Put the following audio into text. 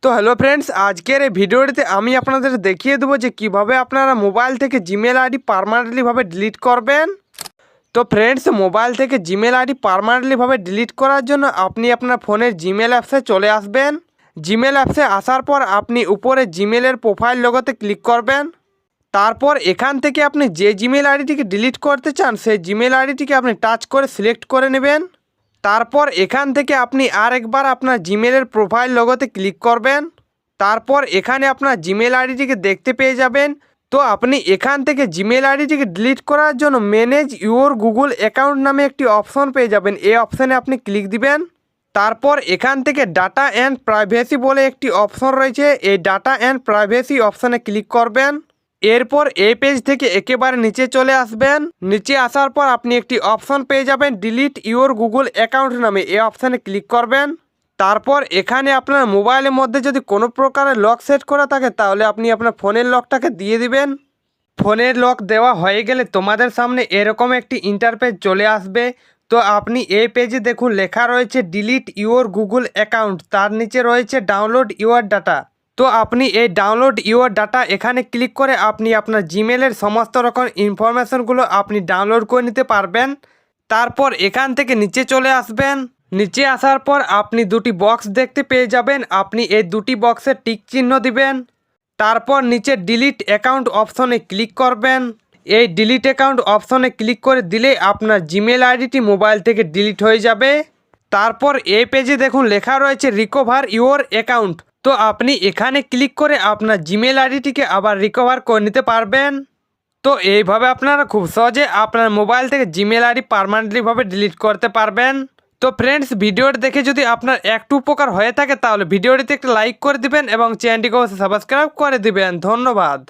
তো hello friends, আজকের এই ভিডিওটিতে আমি আপনাদের দেখিয়ে দেবো যে কিভাবে আপনারা মোবাইল থেকে জিমেল আইডি পার্মানেন্টলিভাবে ডিলিট করবেন। তো ফ্রেন্ডস, মোবাইল থেকে জিমেল আইডি পার্মানেন্টলিভাবে ডিলিট করার জন্য আপনি আপনার ফোনের জিমেল অ্যাপসে চলে আসবেন। জিমেল অ্যাপসে আসার পর আপনি উপরে জিমেলের প্রোফাইল লোগোতে ক্লিক করবেন। তারপর এখান থেকে আপনি যে জিমেল আইডিটিকে ডিলিট করতে চান সেই জিমেল আইডিটিকে আপনি টাচ করে সিলেক্ট করে নেবেন। তারপর এখান থেকে আপনি আরেকবার আপনার জিমেলের প্রোফাইল লোগোতে ক্লিক করবেন। তারপর এখানে আপনার জিমেল আইডিটিকে দেখতে পেয়ে যাবেন। তো আপনি এখান থেকে জিমেল আইডিটিকে ডিলিট করার জন্য ম্যানেজ ইউর গুগল অ্যাকাউন্ট নামে একটি অপশন পেয়ে যাবেন। এই অপশানে আপনি ক্লিক দিবেন। তারপর এখান থেকে ডাটা অ্যান্ড প্রাইভেসি বলে একটি অপশন রয়েছে, এই ডাটা অ্যান্ড প্রাইভেসি অপশানে ক্লিক করবেন। এরপর এই পেজ থেকে একেবারে নিচে চলে আসবেন। নিচে আসার পর আপনি একটি অপশন পেয়ে যাবেন ডিলিট ইউর গুগল অ্যাকাউন্ট নামে, এই অপশানে ক্লিক করবেন। তারপর এখানে আপনার মোবাইলের মধ্যে যদি কোনো প্রকারের লক সেট করা থাকে তাহলে আপনি আপনার ফোনের লকটাকে দিয়ে দিবেন। ফোনের লক দেওয়া হয়ে গেলে তোমাদের সামনে এরকম একটি ইন্টারফেস চলে আসবে। তো আপনি এই পেজে দেখুন লেখা রয়েছে ডিলিট ইউর গুগল অ্যাকাউন্ট, তার নিচে রয়েছে ডাউনলোড ইউর ডাটা। তো আপনি এই ডাউনলোড ইউর ডাটা এখানে ক্লিক করে আপনি আপনার জিমেলের সমস্ত রকম ইনফরমেশনগুলো আপনি ডাউনলোড করে নিতে পারবেন। তারপর এখান থেকে নিচে চলে আসবেন। নিচে আসার পর আপনি দুটি বক্স দেখতে পেয়ে যাবেন, আপনি এই দুটি বক্সে টিক চিহ্ন দিবেন। তারপর নিচে ডিলিট অ্যাকাউন্ট অপশনে ক্লিক করবেন। এই ডিলিট অ্যাকাউন্ট অপশনে ক্লিক করে দিলে আপনার জিমেল আইডিটি মোবাইল থেকে ডিলিট হয়ে যাবে। তারপর এই পেজে দেখুন লেখা রয়েছে রিকভার ইউর অ্যাকাউন্ট। তো আপনি এখানে ক্লিক করে আপনার জিমেল আইডিটিকে আবার রিকভার করে নিতে পারবেন। তো এইভাবে আপনারা খুব সহজে আপনার মোবাইল থেকে জিমেল আইডি পার্মানেন্টলিভাবে ডিলিট করতে পারবেন। তো ফ্রেন্ডস, ভিডিওটি দেখে যদি আপনার একটু উপকার হয়ে থাকে তাহলে ভিডিওটিতে একটা লাইক করে দিবেন এবং চ্যানেলটিকে সাবস্ক্রাইব করে দিবেন। ধন্যবাদ।